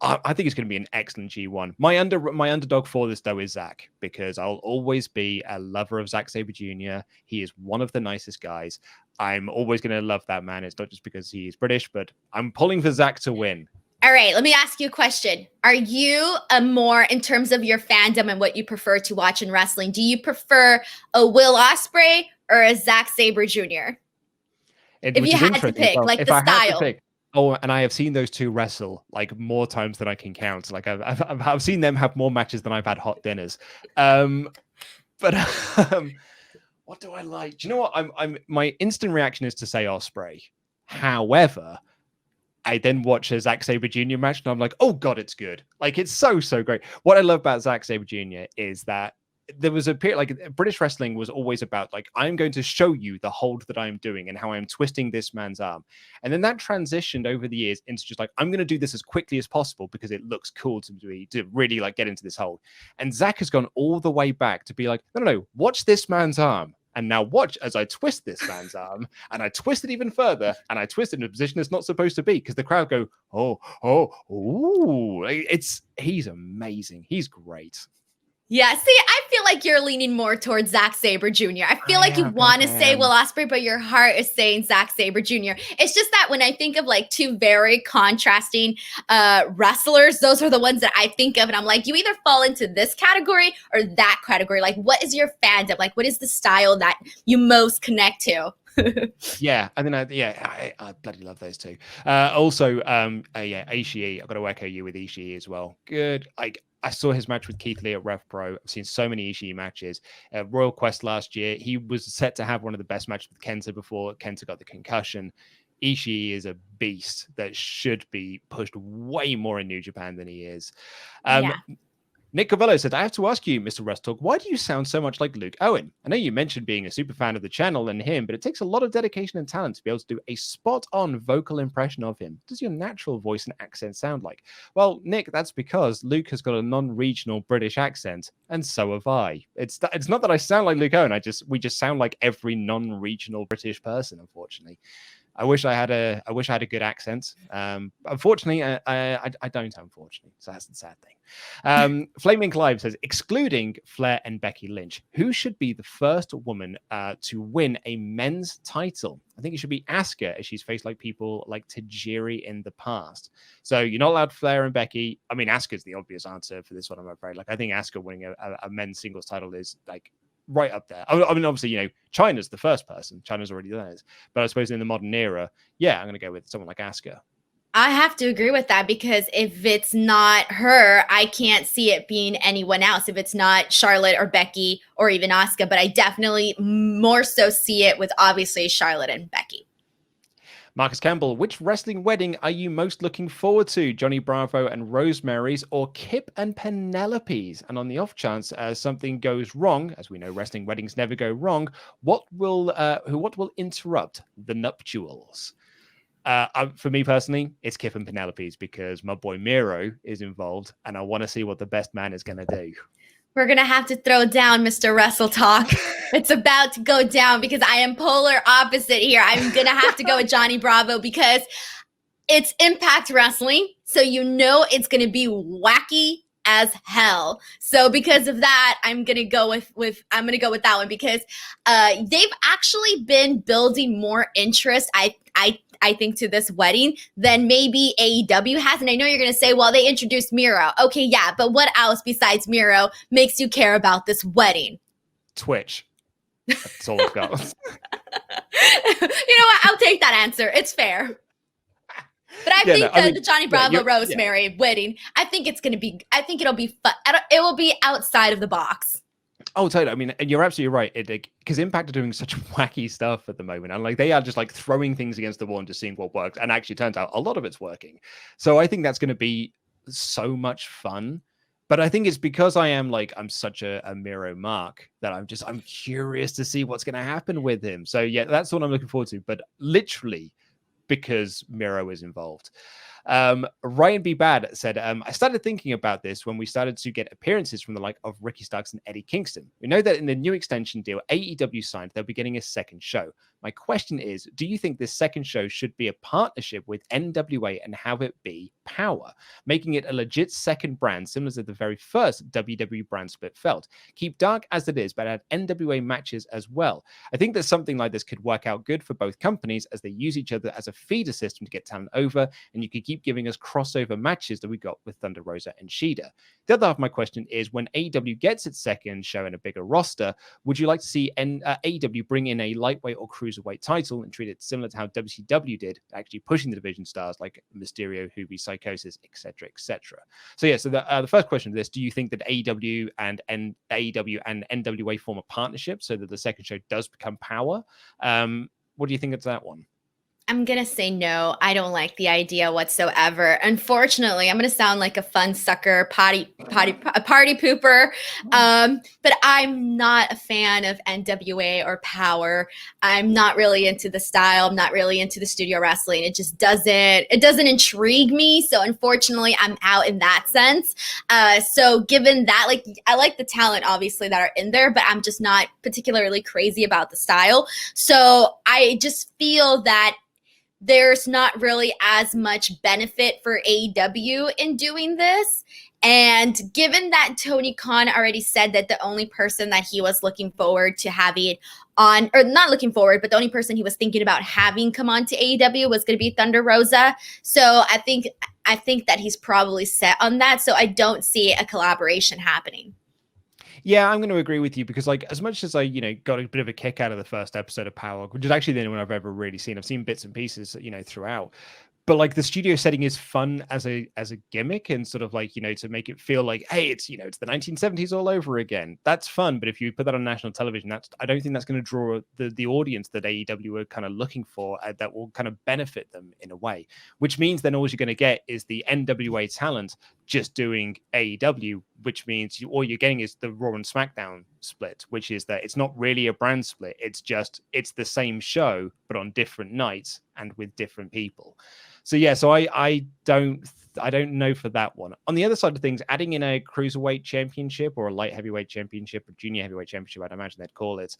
I think it's going to be an excellent G1. My underdog for this though is Zack, because I'll always be a lover of Zack Sabre Jr. He is one of the nicest guys. I'm always going to love that man. It's not just because he's British, but I'm pulling for Zach to win. All right, let me ask you a question. Are you more in terms of your fandom and what you prefer to watch in wrestling? Do you prefer a Will Ospreay or a Zack Sabre Jr.? If you had to pick, like the style. Oh, and I have seen those two wrestle like more times than I can count. Like I've seen them have more matches than I've had hot dinners. But what do I like? Do you know what? I'm my instant reaction is to say Ospreay. However, I then watch a Zack Sabre Jr. match and I'm like, oh God, it's good. Like it's so great. What I love about Zack Sabre Jr. is that there was a period, like British wrestling was always about like, I'm going to show you the hold that I'm doing and how I'm twisting this man's arm. And then that transitioned over the years into just like, I'm going to do this as quickly as possible because it looks cool to me to really like get into this hold. And Zack has gone all the way back to be like, no, watch this man's arm. And now watch as I twist this man's arm, and I twist it even further, and I twist it in a position it's not supposed to be because the crowd go, ooh. He's amazing. He's great. Yeah, see, I feel like you're leaning more towards Zack Sabre Jr. I feel like you want to say Will Ospreay, but your heart is saying Zack Sabre Jr. It's just that when I think of like two very contrasting wrestlers, those are the ones that I think of. And I'm like, you either fall into this category or that category. Like, what is your fandom? Like, what is the style that you most connect to? Yeah, I think I bloody love those two. Also, Ishii. I've got to echo you with Ishii as well. Good. I saw his match with Keith Lee at Rev Pro. I've seen so many Ishii matches. Royal Quest last year, he was set to have one of the best matches with Kenta before Kenta got the concussion. Ishii is a beast that should be pushed way more in New Japan than he is. Nick Cavallo said, I have to ask you, Mr. WrestleTalk, why do you sound so much like Luke Owen? I know you mentioned being a super fan of the channel and him, but it takes a lot of dedication and talent to be able to do a spot-on vocal impression of him. What does your natural voice and accent sound like? Well, Nick, that's because Luke has got a non-regional British accent, and so have I. It's not that I sound like Luke Owen. We just sound like every non-regional British person, unfortunately. I wish I had a good accent. Unfortunately, I don't. Unfortunately, so that's the sad thing. Flaming Clive says, excluding Flair and Becky Lynch, who should be the first woman to win a men's title? I think it should be Asuka, as she's faced like people like Tajiri in the past. So you're not allowed Flair and Becky. I mean, Asuka's the obvious answer for this one, I'm afraid. Like I think Asuka winning a men's singles title is like right up there. I mean, obviously, China's the first person. China's already done it. But I suppose in the modern era, yeah, I'm going to go with someone like Asuka. I have to agree with that because if it's not her, I can't see it being anyone else. If it's not Charlotte or Becky or even Asuka, but I definitely more so see it with obviously Charlotte and Becky. Marcus Campbell, which wrestling wedding are you most looking forward to? Johnny Bravo and Rosemary's or Kip and Penelope's? And on the off chance something goes wrong, as we know wrestling weddings never go wrong, what will interrupt the nuptials? For me personally, it's Kip and Penelope's because my boy Miro is involved and I want to see what the best man is going to do. We're going to have to throw down Mr. WrestleTalk. It's about to go down because I am polar opposite here. I'm going to have to go with Johnny Bravo because it's Impact Wrestling. So it's going to be wacky as hell. So because of that, I'm going to go with that one because they've actually been building more interest. I think to this wedding than maybe AEW has. And I know you're going to say, well, they introduced Miro. Okay, yeah, but what else besides Miro makes you care about this wedding? Twitch. That's all it goes. You know what? I'll take that answer. It's fair. But I think the Johnny Bravo Rosemary wedding, I think it'll be fun. It will be outside of the box. Oh, totally. I mean, and you're absolutely right. Because Impact are doing such wacky stuff at the moment. And like they are just like throwing things against the wall and just seeing what works. And actually turns out a lot of it's working. So I think that's going to be so much fun. But I think it's because I'm such a Miro mark that I'm curious to see what's going to happen with him. So yeah, that's what I'm looking forward to. But literally because Miro is involved. Ryan B. Bad said, I started thinking about this when we started to get appearances from the like of Ricky Starks and Eddie Kingston. We know that in the new extension deal AEW signed, they'll be getting a second show. My question is, do you think this second show should be a partnership with NWA and have it be Power, making it a legit second brand similar to the very first WWE brand split felt? Keep Dark as it is, but add NWA matches as well. I think that something like this could work out good for both companies as they use each other as a feeder system to get talent over, and you could keep giving us crossover matches that we got with Thunder Rosa and Shida. The other half of my question is, when AEW gets its second show and a bigger roster, would you like to see AEW bring in a lightweight or cruiserweight title and treat it similar to how WCW did, actually pushing the division stars like Mysterio, Hoovy, Psychosis, etc., etc.? So yeah, so the first question of this: do you think that AEW and NWA form a partnership so that the second show does become Power? What do you think of that one? I'm going to say no. I don't like the idea whatsoever. Unfortunately, I'm going to sound like a fun sucker, party pooper. But I'm not a fan of NWA or Power. I'm not really into the style. I'm not really into the studio wrestling. It just doesn't intrigue me. So unfortunately, I'm out in that sense. So given that, like, I like the talent, obviously, that are in there, but I'm just not particularly crazy about the style. So I just feel that there's not really as much benefit for AEW in doing this. And given that Tony Khan already said that the only person that he was looking forward to having on, or not looking forward, but the only person he was thinking about having come on to AEW was going to be Thunder Rosa. So I think that he's probably set on that. So I don't see a collaboration happening. Yeah, I'm going to agree with you because, like, as much as I, got a bit of a kick out of the first episode of Power, which is actually the only one I've ever really seen. I've seen bits and pieces, throughout. But like the studio setting is fun as a gimmick and sort of like, to make it feel like, hey, it's the 1970s all over again. That's fun. But if you put that on national television, I don't think that's going to draw the audience that AEW are kind of looking for that will kind of benefit them in a way, which means then all you're going to get is the NWA talent just doing AEW, which means all you're getting is the Raw and SmackDown split, which is that it's not really a brand split. It's the same show, but on different nights and with different people. So yeah, so I don't know for that one. On the other side of things, adding in a cruiserweight championship or a light heavyweight championship or junior heavyweight championship, I'd imagine they'd call it.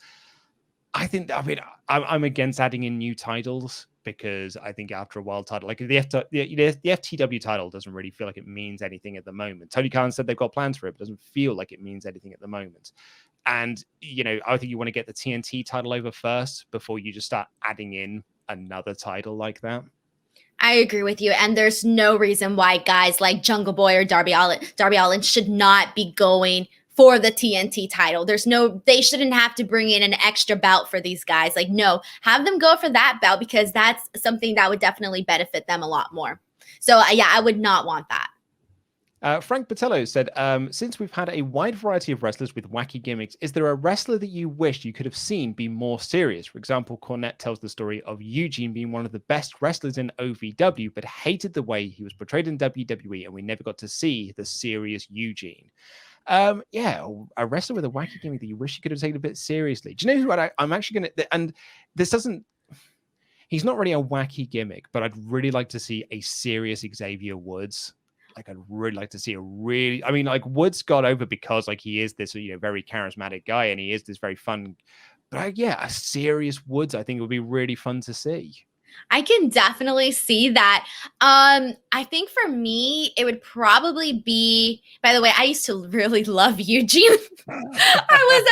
I'm against adding in new titles because I think after a while title, like the FTW title doesn't really feel like it means anything at the moment. Tony Khan said they've got plans for it, but doesn't feel like it means anything at the moment. And, I think you want to get the TNT title over first before you just start adding in another title like that. I agree with you. And there's no reason why guys like Jungle Boy or Darby Allin should not be going for the TNT title. They shouldn't have to bring in an extra belt for these guys. Like, no, have them go for that belt because that's something that would definitely benefit them a lot more. So yeah, I would not want that. Frank Patello said, since we've had a wide variety of wrestlers with wacky gimmicks, is there a wrestler that you wish you could have seen be more serious? For example, Cornette tells the story of Eugene being one of the best wrestlers in OVW, but hated the way he was portrayed in WWE, and we never got to see the serious Eugene. Yeah, a wrestler with a wacky gimmick that you wish you could have taken a bit seriously. Do you know who I'm actually going to, and this doesn't, he's not really a wacky gimmick, but I'd really like to see a serious Xavier Woods. Like, I'd really like to see Woods got over because like he is this, very charismatic guy and he is this very fun, but a serious Woods, I think it would be really fun to see. I can definitely see that. I think for me, it would probably be, by the way, I used to really love Eugene. I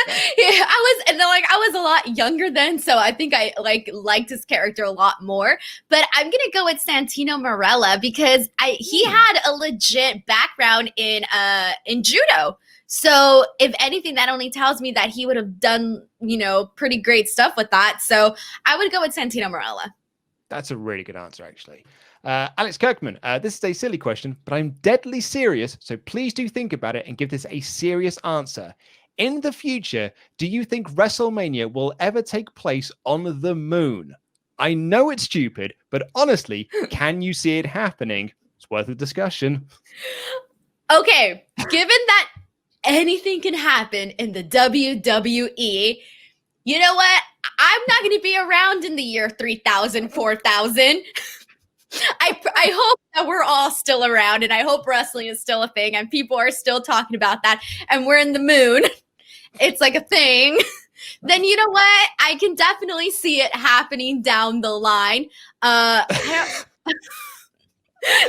was a lot younger then, so I think I liked his character a lot more. But I'm gonna go with Santino Marella because he had a legit background in judo. So if anything, that only tells me that he would have done, pretty great stuff with that. So I would go with Santino Marella. That's a really good answer, actually. Alex Kirkman, this is a silly question, but I'm deadly serious, so please do think about it and give this a serious answer. In the future, do you think WrestleMania will ever take place on the moon? I know it's stupid, but honestly, can you see it happening? It's worth a discussion. Okay, given that anything can happen in the WWE, you know what? I'm not going to be around in the year 3000, 4000. I hope that we're all still around, and I hope wrestling is still a thing, and people are still talking about that, and we're in the moon. It's like a thing. then you know what? I can definitely see it happening down the line. I don't,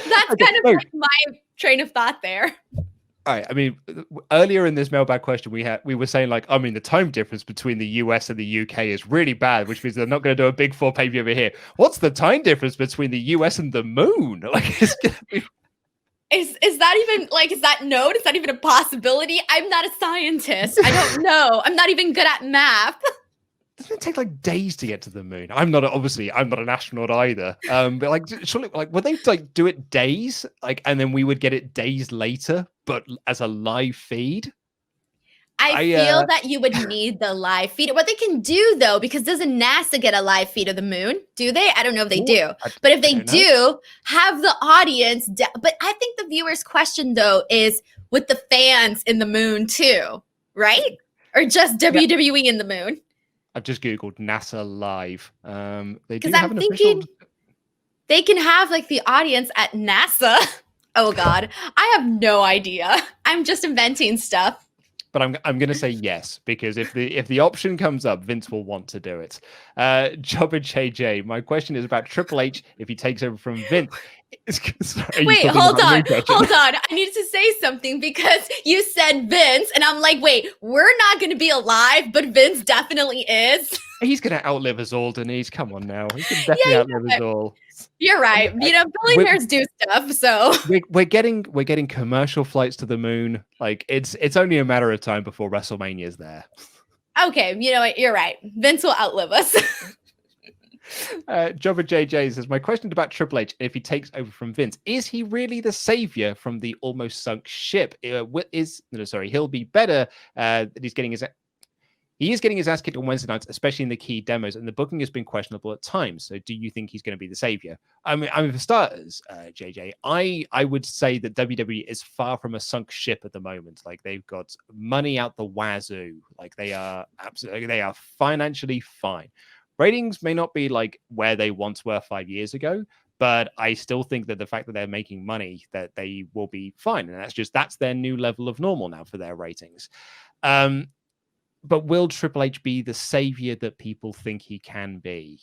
that's Okay, kind of no. like my train of thought there. All right. I mean, earlier in this mailbag question, we were saying like, I mean, the time difference between the US and the UK is really bad, which means they're not going to do a big 4 pay-per-view over here. What's the time difference between the US and the moon? Like, it's gonna be... Is that even like, is that known? Is that even a possibility? I'm not a scientist. I don't know. I'm not even good at math. Doesn't it take like days to get to the moon? I'm not an astronaut either. But like, surely, like, would they like do it days, like, and then we would get it days later, but as a live feed? I feel that you would need the live feed. What they can do though, because doesn't NASA get a live feed of the moon? Do they? I don't know if they do. But if they do, have the audience. But I think the viewer's question though is with the fans in the moon too, right? Or just WWE in the moon? I've just Googled NASA live. They do Because have I'm an thinking official... they can have like the audience at NASA. Oh God, I have no idea. I'm just inventing stuff. But I'm going to say yes, because if the option comes up, Vince will want to do it. Jobber JJ, my question is about Triple H if he takes over from Vince. Wait, hold on. I needed to say something because you said Vince, and I'm like, wait, we're not going to be alive, but Vince definitely is. He's going to outlive us all, Denise. Come on now. He's going to definitely outlive us all. You're right. You know, billionaires do stuff, so we're getting commercial flights to the moon. Like it's only a matter of time before WrestleMania is there. Okay, you know what? You're right. Vince will outlive us. Jobber JJ says, my question about Triple H, if he takes over from Vince, is he really the savior from the almost sunk ship? He'll be better. He is getting his ass kicked on Wednesday nights, especially in the key demos, and the booking has been questionable at times. So do you think he's going to be the savior? I mean, for starters, JJ, I would say that WWE is far from a sunk ship at the moment. Like, they've got money out the wazoo. Like, they are financially fine. Ratings may not be like where they once were 5 years ago, but I still think that the fact that they're making money, that they will be fine. And that's their new level of normal now for their ratings. But will Triple H be the savior that people think he can be?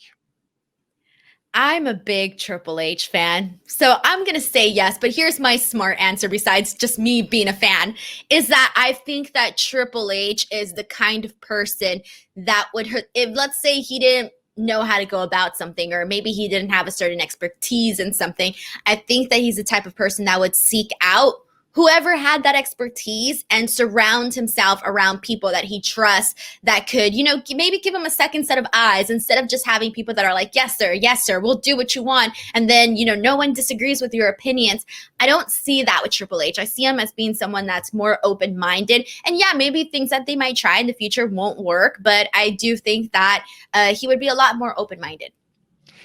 I'm a big Triple H fan, so I'm going to say yes. But here's my smart answer, besides just me being a fan, is that I think that Triple H is the kind of person that would, if let's say he didn't know how to go about something, or maybe he didn't have a certain expertise in something, I think that he's the type of person that would seek out whoever had that expertise and surround himself around people that he trusts that could, you know, maybe give him a second set of eyes instead of just having people that are like, yes, sir, we'll do what you want. And then, you know, no one disagrees with your opinions. I don't see that with Triple H. I see him as being someone that's more open-minded. And yeah, maybe things that they might try in the future won't work, but I do think that he would be a lot more open-minded.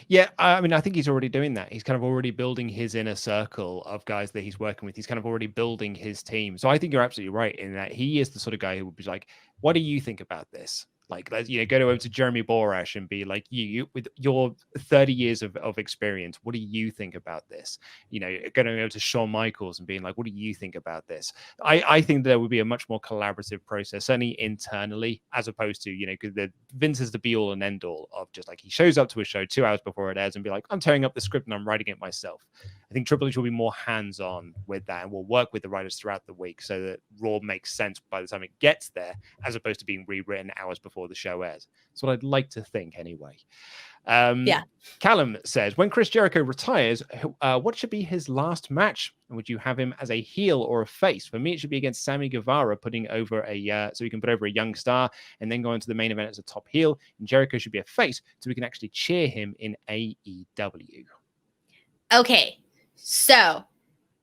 Yeah, I mean, I think he's already doing that. He's kind of already building his inner circle of guys that he's working with. He's kind of already building his team. So I think you're absolutely right in that he is the sort of guy who would be like, what do you think about this? Like, you know, go over to Jeremy Borash and be like, you with your 30 years of experience, what do you think about this? You know, going over to Shawn Michaels and being like, what do you think about this? I think there would be a much more collaborative process, certainly internally, as opposed to, you know, because Vince is the be all and end all of just like, he shows up to a show 2 hours before it airs and be like, I'm tearing up the script and I'm writing it myself. I think Triple H will be more hands-on with that and will work with the writers throughout the week so that Raw makes sense by the time it gets there, as opposed to being rewritten hours before the show airs. That's what I'd like to think anyway. Callum says, when Chris Jericho retires, what should be his last match? And would you have him as a heel or a face? For me, it should be against Sammy Guevara, putting over so we can put over a young star and then go into the main event as a top heel. And Jericho should be a face so we can actually cheer him in AEW. Okay, so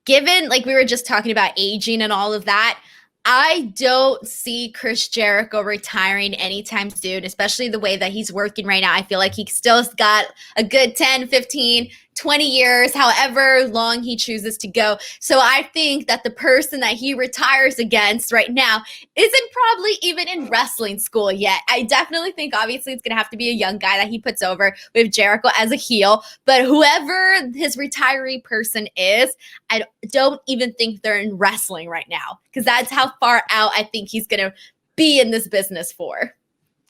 given, like we were just talking about aging and all of that, I don't see Chris Jericho retiring anytime soon, especially the way that he's working right now. I feel like he still's got a good 10, 15, 20 years, however long he chooses to go. So I think that the person that he retires against right now isn't probably even in wrestling school yet. I definitely think obviously it's going to have to be a young guy that he puts over with Jericho as a heel. But whoever his retiree person is, I don't even think they're in wrestling right now, because that's how far out I think he's going to be in this business for.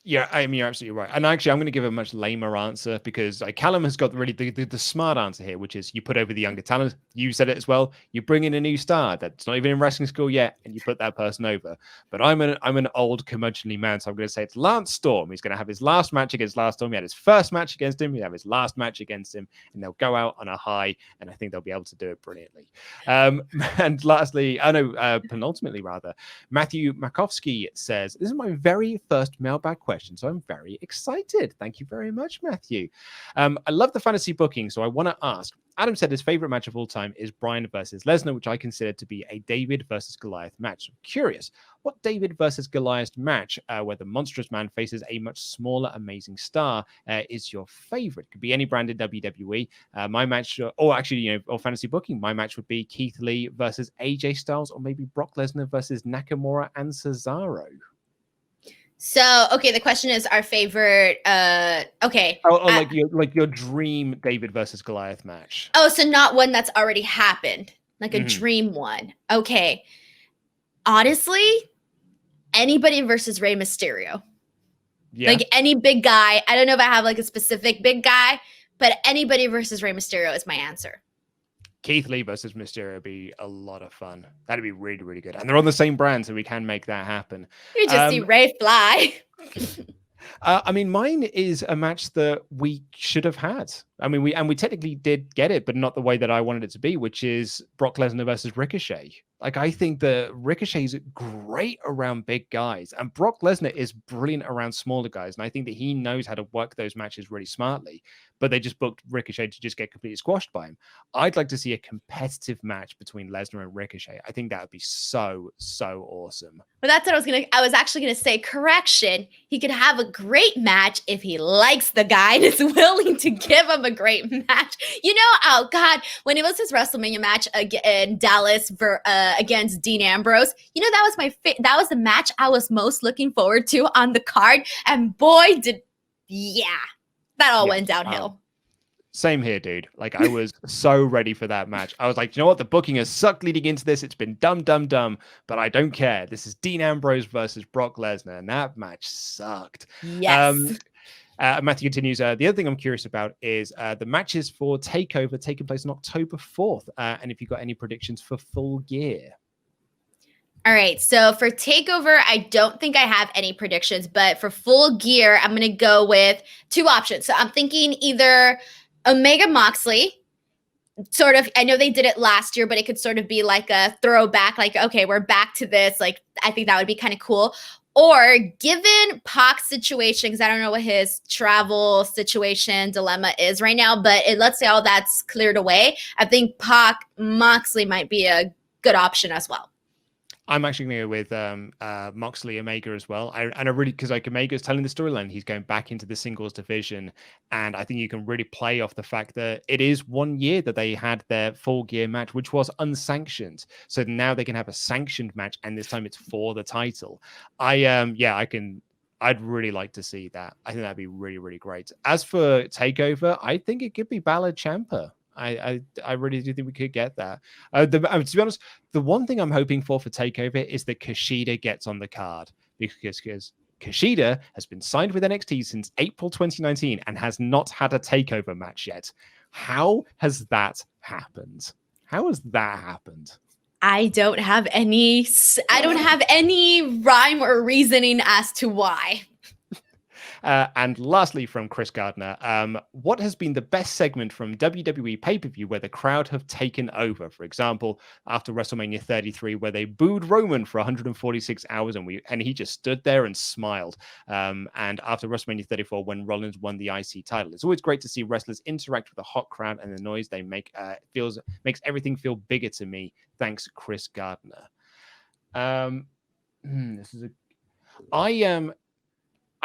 Yeah, I mean, you're absolutely right. And actually, I'm going to give a much lamer answer because Callum has got really the smart answer here, which is you put over the younger talent. You said it as well. You bring in a new star that's not even in wrestling school yet, and you put that person over. But I'm an old curmudgeonly man, so I'm going to say it's Lance Storm. He's going to have his last match against Lance Storm. He had his first match against him. He'll have his last match against him, and they'll go out on a high, and I think they'll be able to do it brilliantly. And lastly, penultimately rather, Matthew Makovsky says, "This is my very first mailbag question, so I'm very excited." Thank you very much, Matthew. I love the fantasy booking, so I want to ask. Adam said his favorite match of all time is Bryan versus Lesnar, which I consider to be a David versus Goliath match. I'm curious, what David versus Goliath match, where the monstrous man faces a much smaller, amazing star, is your favorite? Could be any brand in WWE. My match, or actually, or fantasy booking, my match would be Keith Lee versus AJ Styles, or maybe Brock Lesnar versus Nakamura and Cesaro. So, okay, the question is our favorite. Okay. Like your dream David versus Goliath match. Oh, so not one that's already happened, like a dream one. Okay. Honestly, anybody versus Rey Mysterio. Yeah. Like any big guy. I don't know if I have like a specific big guy, but anybody versus Rey Mysterio is my answer. Keith Lee versus Mysterio would be a lot of fun. That'd be really, really good. And they're on the same brand, so we can make that happen. You just see Ray fly. I mean, mine is a match that we should have had. I mean, we technically did get it, but not the way that I wanted it to be, which is Brock Lesnar versus Ricochet. Like, I think that Ricochet's great around big guys, and Brock Lesnar is brilliant around smaller guys. And I think that he knows how to work those matches really smartly, but they just booked Ricochet to just get completely squashed by him. I'd like to see a competitive match between Lesnar and Ricochet. I think that would be so, so awesome. But that's what I was actually going to say. Correction. He could have a great match if he likes the guy and is willing to give him a great match. Oh God, when it was his WrestleMania match in Dallas against Dean Ambrose, that was that was the match I was most looking forward to on the card. And boy, that all went downhill. Same here, dude. Like, I was so ready for that match. I was like, you know what? The booking has sucked leading into this. It's been dumb, but I don't care. This is Dean Ambrose versus Brock Lesnar, and that match sucked. Yes. Matthew continues, the other thing I'm curious about is the matches for TakeOver taking place on October 4th. And if you've got any predictions for Full Gear. All right, so for TakeOver, I don't think I have any predictions, but for Full Gear, I'm going to go with two options. So I'm thinking either Omega Moxley, sort of, I know they did it last year, but it could sort of be like a throwback, like, okay, we're back to this. Like, I think that would be kind of cool. Or given Pac's situation, because I don't know what his travel situation dilemma is right now, but let's say all that's cleared away, I think Pac Moxley might be a good option as well. I'm actually going to go with Moxley Omega as well. I really, because like Omega's telling the storyline, he's going back into the singles division. And I think you can really play off the fact that it is 1 year that they had their Full Gear match, which was unsanctioned. So now they can have a sanctioned match, and this time it's for the title. I'd really like to see that. I think that'd be really, really great. As for TakeOver, I think it could be Balor Ciampa. I really do think we could get that. To be honest, the one thing I'm hoping for TakeOver is that Kushida gets on the card, because Kushida has been signed with NXT since April 2019 and has not had a TakeOver match yet. How has that happened? I don't have any rhyme or reasoning as to why. And lastly, from Chris Gardner, what has been the best segment from WWE pay-per-view where the crowd have taken over? For example, after WrestleMania 33, where they booed Roman for 146 hours and he just stood there and smiled. And after WrestleMania 34, when Rollins won the IC title. It's always great to see wrestlers interact with a hot crowd, and the noise they make makes everything feel bigger to me. Thanks, Chris Gardner.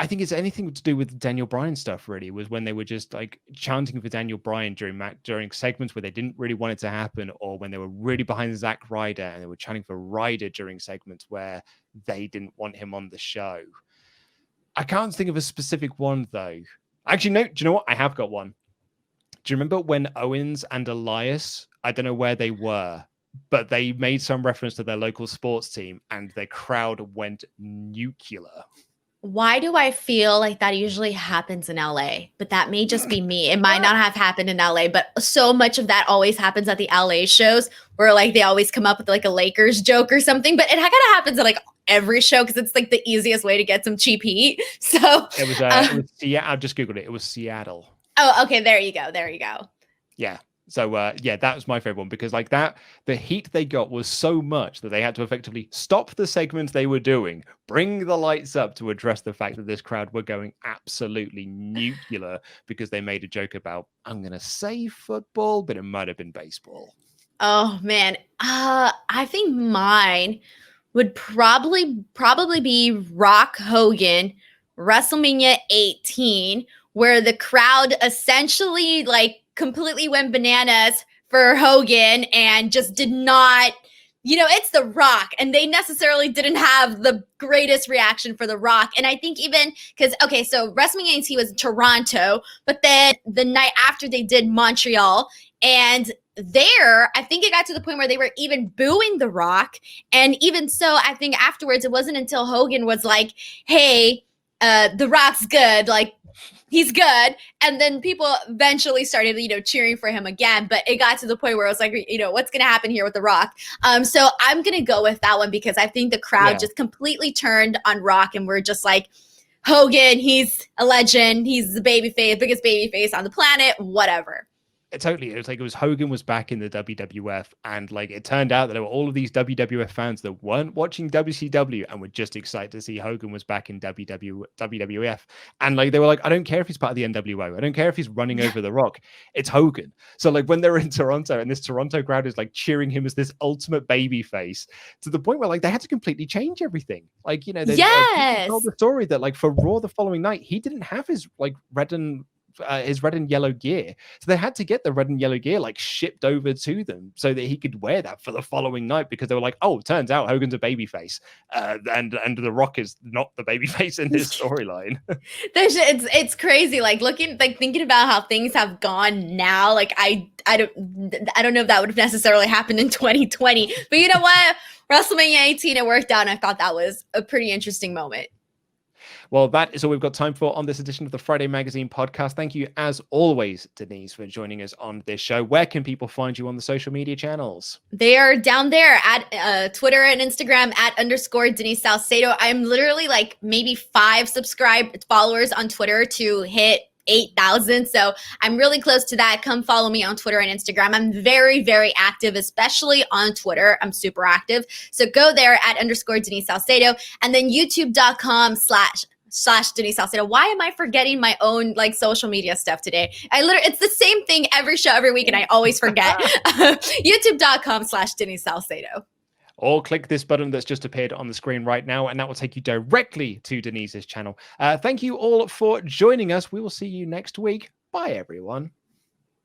I think it's anything to do with Daniel Bryan stuff, really, was when they were just like chanting for Daniel Bryan during segments where they didn't really want it to happen, or when they were really behind Zack Ryder and they were chanting for Ryder during segments where they didn't want him on the show. I can't think of a specific one, though. Actually, no, do you know what? I have got one. Do you remember when Owens and Elias, I don't know where they were, but they made some reference to their local sports team and their crowd went nuclear? Why do I feel like that usually happens in LA? But that may just be me. It might not have happened in LA, but so much of that always happens at the LA shows where like they always come up with like a Lakers joke or something. But it kind of happens at like every show because it's like the easiest way to get some cheap heat. So It was Seattle. I just Googled it. It was Seattle. oh, okay. There you go. There you go. Yeah. So yeah, that was my favorite one because like that, the heat they got was so much that they had to effectively stop the segment they were doing, bring the lights up to address the fact that this crowd were going absolutely nuclear because they made a joke about, I'm gonna say football, but it might have been baseball. Oh man. I think mine would probably be Rock Hogan, WrestleMania 18, where the crowd essentially like completely went bananas for Hogan and just did not, it's The Rock, and they necessarily didn't have the greatest reaction for The Rock. And I think even because, okay, so WrestleMania 18 was Toronto, but then the night after they did Montreal, and there, I think it got to the point where they were even booing The Rock. And even so, I think afterwards, it wasn't until Hogan was like, hey, The Rock's good. Like, he's good. And then people eventually started, cheering for him again. But it got to the point where it was like, what's going to happen here with The Rock? So I'm going to go with that one because I think the crowd just completely turned on Rock and we're just like, Hogan, he's a legend. He's the biggest baby face on the planet, whatever. Totally. It was Hogan was back in the WWF, and like it turned out that there were all of these WWF fans that weren't watching WCW and were just excited to see Hogan was back in WWF. And like they were like, I don't care if he's part of the NWO. I don't care if he's running over The Rock. It's Hogan. So like when they're in Toronto and this Toronto crowd is like cheering him as this ultimate baby face to the point where like they had to completely change everything. Like, they told the story that like for Raw the following night, he didn't have his like red and yellow gear, so they had to get the red and yellow gear like shipped over to them so that he could wear that for the following night because they were like, oh, turns out Hogan's a babyface, and The Rock is not the babyface in this storyline. It's crazy, like thinking about how things have gone now. Like I don't know if that would have necessarily happened in 2020, but you know what, WrestleMania 18, it worked out, and I thought that was a pretty interesting moment. Well, that is all we've got time for on this edition of the Friday Magazine podcast. Thank you, as always, Denise, for joining us on this show. Where can people find you on the social media channels? They are down there at Twitter and Instagram at _ Denise Salcedo. I'm literally like maybe 5 followers on Twitter to hit 8,000. So I'm really close to that. Come follow me on Twitter and Instagram. I'm very, very active, especially on Twitter. I'm super active. So go there at _ Denise Salcedo, and then youtube.com// Denise Salcedo. Why am I forgetting my own like social media stuff today? It's the same thing every show, every week, and I always forget. youtube.com/ Denise Salcedo. Or click this button that's just appeared on the screen right now, and that will take you directly to Denise's channel. Thank you all for joining us. We will see you next week. Bye, everyone.